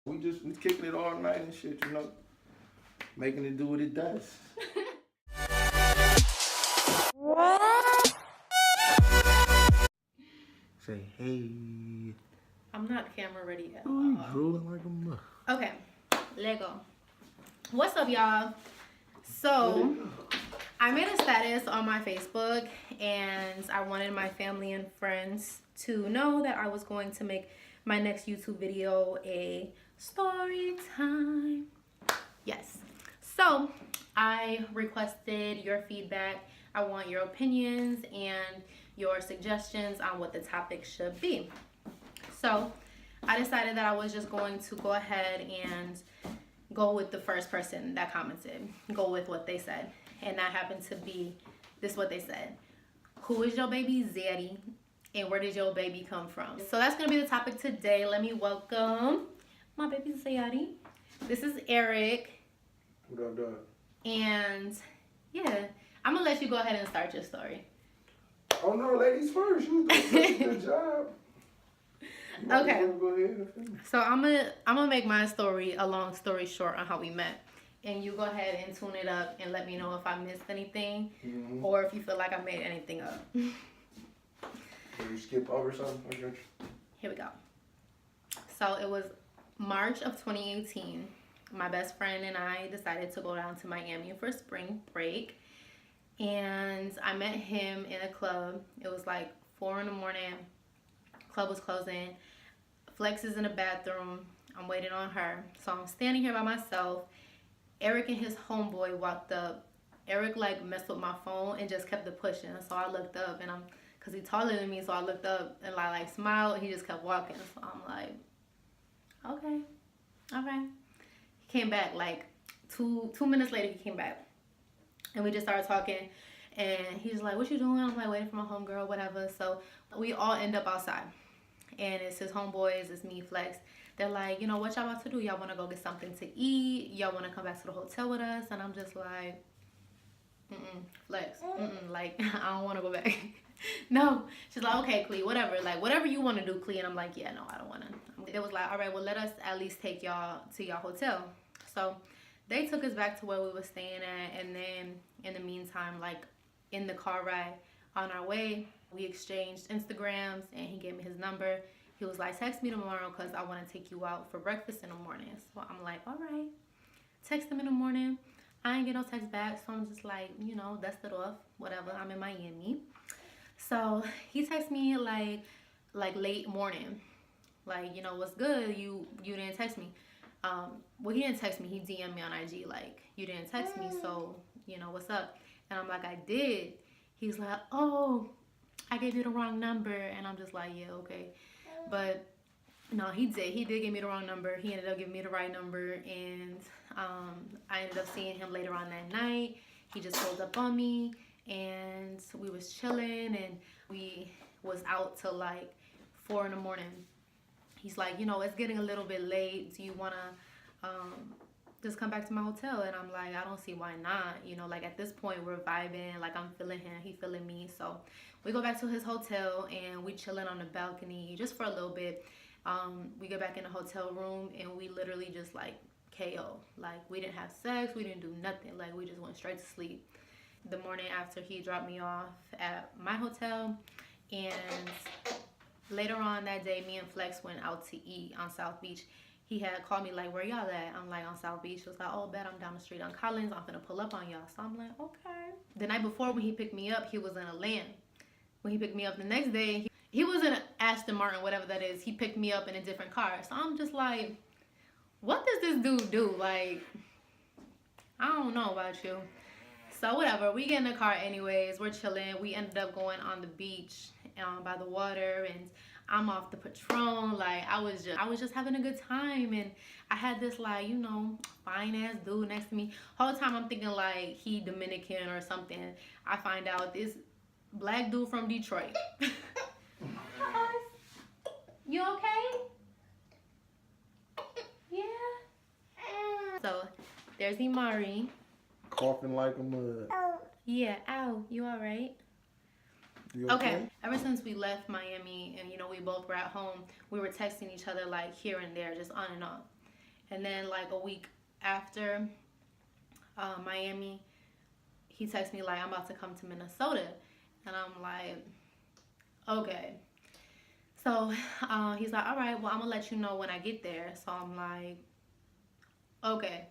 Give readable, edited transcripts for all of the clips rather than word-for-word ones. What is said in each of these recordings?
We kicking it all night and shit, you know, making it do what it does. Say hey. I'm not camera ready yet. Oh, you drooling like a mother. Okay, let go. What's up, y'all? So I made a status on my Facebook and I wanted my family and friends to know that I was going to make my next YouTube video a story time. Yes. So I requested your feedback. I want your opinions and your suggestions on what the topic should be. So I decided that I was just going to go ahead and go with the first person that commented. Go with what they said. And that happened to be this what they said. Who is your baby Zaddy? And where did your baby come from? So that's going to be the topic today. Let me welcome my baby Zaddy. This is Eric. What up, dog? And yeah, I'm going to let you go ahead and start your story. Oh no, ladies first. You was doing a good job. Okay. Go ahead and finish. So I'm gonna make my story a long story short on how we met. And you go ahead and tune it up and let me know if I missed anything or if you feel like I made anything up. Can you skip over something? Okay. Here we go. So it was March of 2018. My best friend and I decided to go down to Miami for spring break. And I met him in a club. It was like 4 in the morning. Club was closing. Flex is in the bathroom. I'm waiting on her. So I'm standing here by myself. Eric and his homeboy walked up. Eric like messed with my phone and just kept it pushing. So I looked up and cause he's taller than me, so I looked up and I like smiled and he just kept walking. So I'm like, okay, all right. He came back like two minutes later. He came back and we just started talking. And he's like, what you doing? I'm like, waiting for my homegirl, whatever. So we all end up outside. And it's his homeboys, it's me, Flex. They're like, you know, what y'all about to do? Y'all want to go get something to eat? Y'all want to come back to the hotel with us? And I'm just like, Flex, like, I don't want to go back. No. She's like, okay, Clee, whatever. Like, whatever you want to do, Clee. And I'm like, yeah, no, I don't want to. It was like, all right, well, let us at least take y'all to y'all hotel. So they took us back to where we were staying at. And then in the meantime, like, in the car ride on our way, we exchanged Instagrams and he gave me his number. He was like, text me tomorrow because I want to take you out for breakfast in the morning. So I'm like, all right. Text him in the morning. I ain't get no text back. So I'm just like, you know, dust it off, whatever. I'm in Miami. So he texted me like late morning. Like, you know, what's good? You didn't text me. Well, he didn't text me. He DM'd me on IG like, you didn't text me. So, you know, what's up? And I'm like, I did. He's like, oh, I gave you the wrong number. And I'm just like, yeah, okay. But no, he did. He did give me the wrong number. He ended up giving me the right number. And I ended up seeing him later on that night. He just pulled up on me. And we was chilling. And we was out till like 4 in the morning. He's like, you know, it's getting a little bit late. Do you want to just come back to my hotel? And I'm like, I don't see why not. You know, like at this point we're vibing, like I'm feeling him, he feeling me. So we go back to his hotel and we chilling on the balcony just for a little bit. We go back in the hotel room and we literally just like KO. Like we didn't have sex, we didn't do nothing. Like we just went straight to sleep. The morning after, he dropped me off at my hotel, and later on that day, me and Flex went out to eat on South Beach. He had called me like, where y'all at? I'm like, on South Beach. He was like, oh, bet I'm down the street on Collins. I'm gonna pull up on y'all. So I'm like, okay. The night before when he picked me up, he was in Atlanta. When he picked me up the next day, he was in Aston Martin, whatever that is. He picked me up in a different car. So I'm just like, what does this dude do? Like, I don't know about you. So whatever, we get in the car anyways. We're chilling. We ended up going on the beach by the water, and I'm off the Patron. Like I was just having a good time, and I had this like, you know, fine ass dude next to me. Whole time I'm thinking like he Dominican or something. I find out this black dude from Detroit. You okay? Yeah. So there's Imari. Coughing like a mud. Yeah, ow, you all right? You Okay, ever since we left Miami and, you know, we both were at home, we were texting each other like here and there, just on and off. And then like a week after Miami, he texts me like, I'm about to come to Minnesota. And I'm like, okay. So he's like, all right, well, I'm gonna let you know when I get there. So I'm like, okay.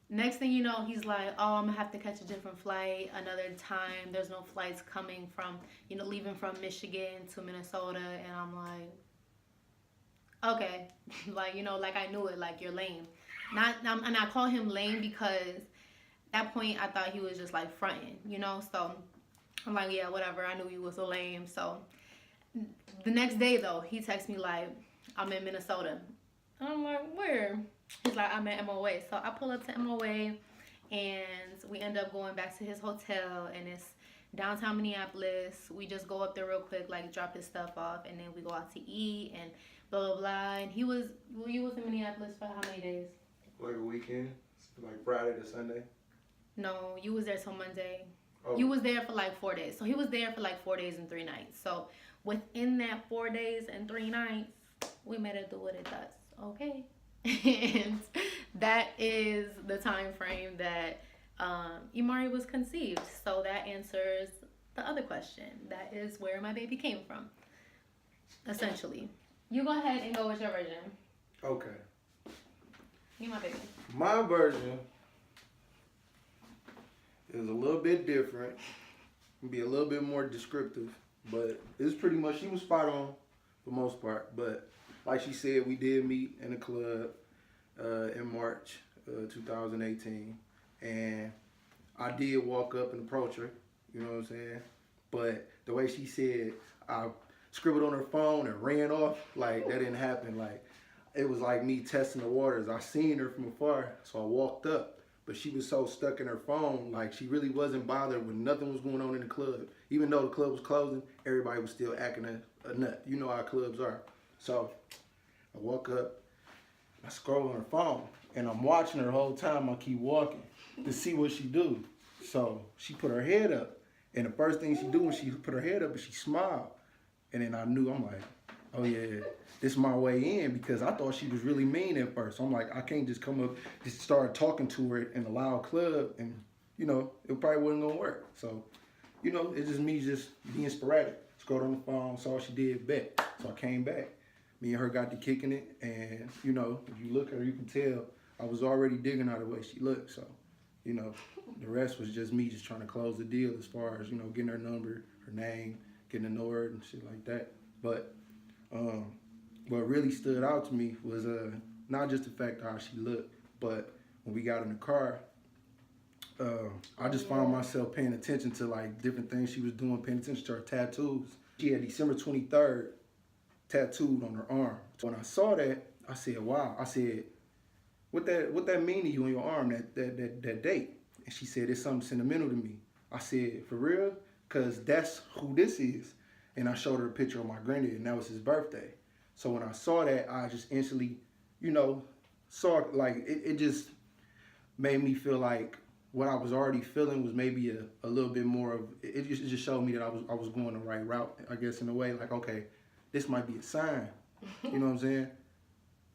Next thing you know, he's like, oh, I'm gonna have to catch a different flight another time. There's no flights coming from, leaving from Michigan to Minnesota. And I'm like, okay. Like, like I knew it, like you're lame. And I call him lame because at that point I thought he was just like fronting, So I'm like, yeah, whatever. I knew you was a lame. So the next day though, he texts me like, I'm in Minnesota. And I'm like, where? He's like, I'm at MOA. So I pull up to MOA and we end up going back to his hotel, and it's downtown Minneapolis. We just go up there real quick, like drop his stuff off, and then we go out to eat and blah blah blah. And you was in Minneapolis for how many days? Like a weekend, like Friday to Sunday. No, you was there till Monday. Oh. You was there for like 4 days. So he was there for like 4 days and 3 nights. So within that 4 days and 3 nights, we made it do what it does. Okay. And that is the time frame that Imari was conceived. So that answers the other question. That is where my baby came from, essentially. You go ahead and go with your version. Okay. You my baby. My version is a little bit different. Be a little bit more descriptive, but it's pretty much, she was spot on for the most part. But like she said, we did meet in a club in March 2018, and I did walk up and approach her, you know what I'm saying? But the way she said, I scribbled on her phone and ran off, like that didn't happen. Like it was like me testing the waters. I seen her from afar, so I walked up, but she was so stuck in her phone, like she really wasn't bothered when nothing was going on in the club. Even though the club was closing, everybody was still acting a nut. You know how clubs are. So I walk up, I scroll on her phone, and I'm watching her the whole time. I keep walking to see what she do. So she put her head up, and the first thing she do when she put her head up is she smiled. And then I knew, I'm like, oh yeah, this is my way in, because I thought she was really mean at first. I'm like, I can't just come up, just start talking to her in a loud club, and it probably wasn't gonna work. So, it's just me just being sporadic. Scrolled on the phone, saw she did bet. So I came back. Me and her got to kicking it, and if you look at her, you can tell I was already digging out the way she looked. So, the rest was just me just trying to close the deal as far as, getting her number, her name, getting to know her and shit like that. But what really stood out to me was not just the fact how she looked, but when we got in the car, I just found myself paying attention to like different things she was doing, paying attention to her tattoos. She had December 23rd tattooed on her arm. So when I saw that, I said, wow. I said, what that mean to you on your arm, that date? And she said, it's something sentimental to me. I said, for real? Because that's who this is. And I showed her a picture of my granddad, and that was his birthday. So when I saw that, I just instantly, saw, like, it just made me feel like what I was already feeling was maybe a little bit more of, it just showed me that I was going the right route, I guess, in a way. Like, okay, this might be a sign. You know what I'm saying?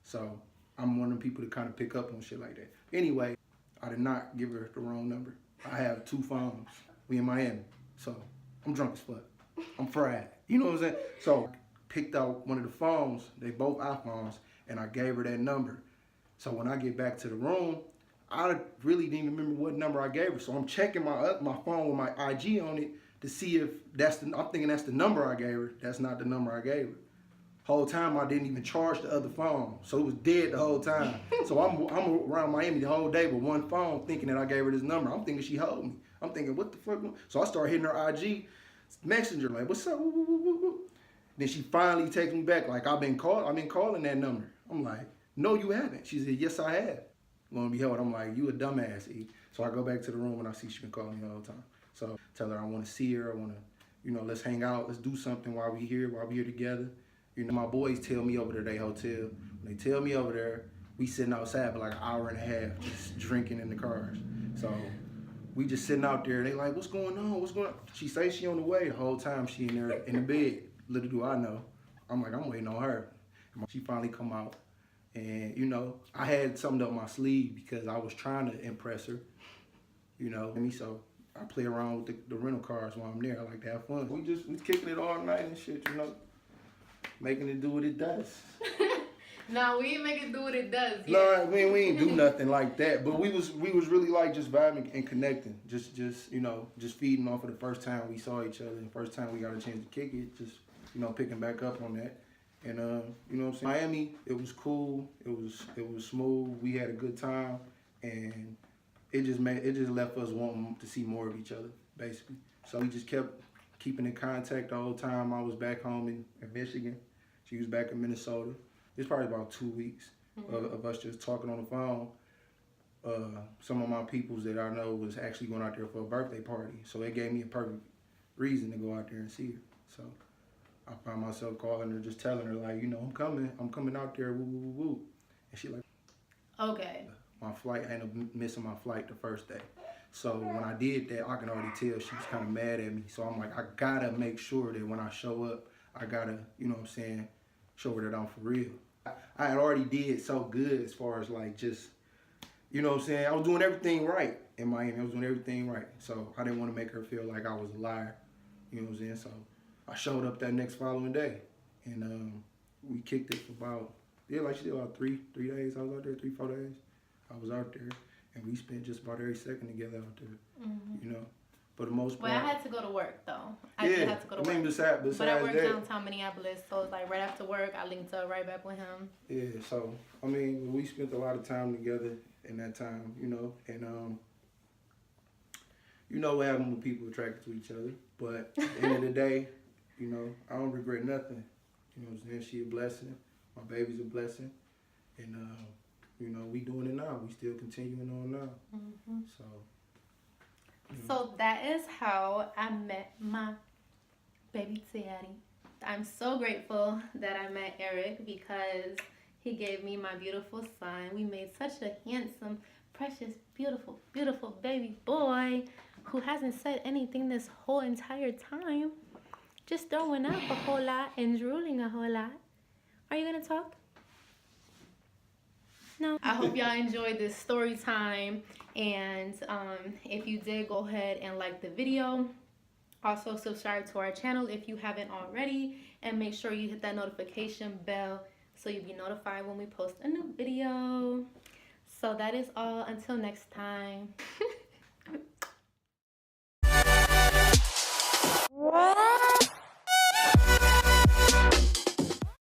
So I'm one of the people to kind of pick up on shit like that. Anyway, I did not give her the wrong number. I have 2 phones. We in Miami. So I'm drunk as fuck. I'm fried. You know what I'm saying? So I picked out one of the phones. They both iPhones. And I gave her that number. So when I get back to the room, I really didn't even remember what number I gave her. So I'm checking my phone with my IG on it to see if I'm thinking that's the number I gave her. That's not the number I gave her. Whole time I didn't even charge the other phone. So it was dead the whole time. So I'm around Miami the whole day with one phone thinking that I gave her this number. I'm thinking she hold me. I'm thinking, what the fuck? So I started hitting her IG messenger, like, what's up? Then she finally takes me back, like, I've been calling that number. I'm like, no, you haven't. She said, yes, I have. Lo and behold, I'm like, you a dumbass, E. So I go back to the room and I see she been calling me all the time. So tell her I want to see her. I want to, let's hang out. Let's do something while we here together. My boys tell me over to their hotel. When they tell me over there, we sitting outside for like an hour and a half, just drinking in the cars. So we just sitting out there. They like, what's going on? What's going on? She say she on the way. The whole time she in there in the bed. Little do I know. I'm like, I'm waiting on her. She finally come out. And, you know, I had something up my sleeve because I was trying to impress her, you know. And so I play around with the rental cars while I'm there. I like to have fun. We kicking it all night and shit, you know, making it do what it does. No, we ain't make it do what it does. Yeah. No, we ain't do nothing like that. But we was really like just vibing and connecting. Just you know, just feeding off of the first time we saw each other, the first time we got a chance to kick it, just, you know, picking back up on that. And you know what I'm saying? Miami, it was cool. It was smooth. We had a good time, and it just left us wanting to see more of each other, basically. So we just kept keeping in contact the whole time. I was back home in Michigan. She was back in Minnesota. It's probably about 2 weeks of us just talking on the phone. Some of my peoples that I know was actually going out there for a birthday party, so it gave me a perfect reason to go out there and see her. So I found myself calling her, just telling her, like, you know, I'm coming out there, woo, woo, woo, woo. And she like, okay. My flight, I ended up missing my flight the first day. So when I did that, I can already tell she was kind of mad at me. So I'm like, I gotta make sure that when I show up, I gotta, you know what I'm saying, show her that I'm for real. I had already did so good as far as like just, you know what I'm saying, I was doing everything right in Miami. I was doing everything right. So I didn't want to make her feel like I was a liar, you know what I'm saying? So I showed up that next following day, and we kicked it for about, like she did about 3 days. I was out there 3-4 days. I was out there, and we spent just about every second together out there, you know. For the most part. Well, I had to go to work though. I did have to go to work. I mean, besides but I worked that, downtown Minneapolis, so it's like right after work, I linked up right back with him. Yeah, so I mean, we spent a lot of time together in that time, you know, and you know what happens when people attracted to each other. But at the end of the day, you know, I don't regret nothing. You know what I'm saying? She a blessing. My baby's a blessing, and you know, we doing it now. We still continuing on now. So. So that is how I met my baby daddy. I'm so grateful that I met Eric because he gave me my beautiful son. We made such a handsome, precious, beautiful, beautiful baby boy who hasn't said anything this whole entire time. Just throwing up a whole lot and drooling a whole lot. Are you gonna talk? No. I hope y'all enjoyed this story time, and if you did, go ahead and like the video. Also subscribe to our channel if you haven't already, and make sure you hit that notification bell so you'll be notified when we post a new video. So that is all. Until next time.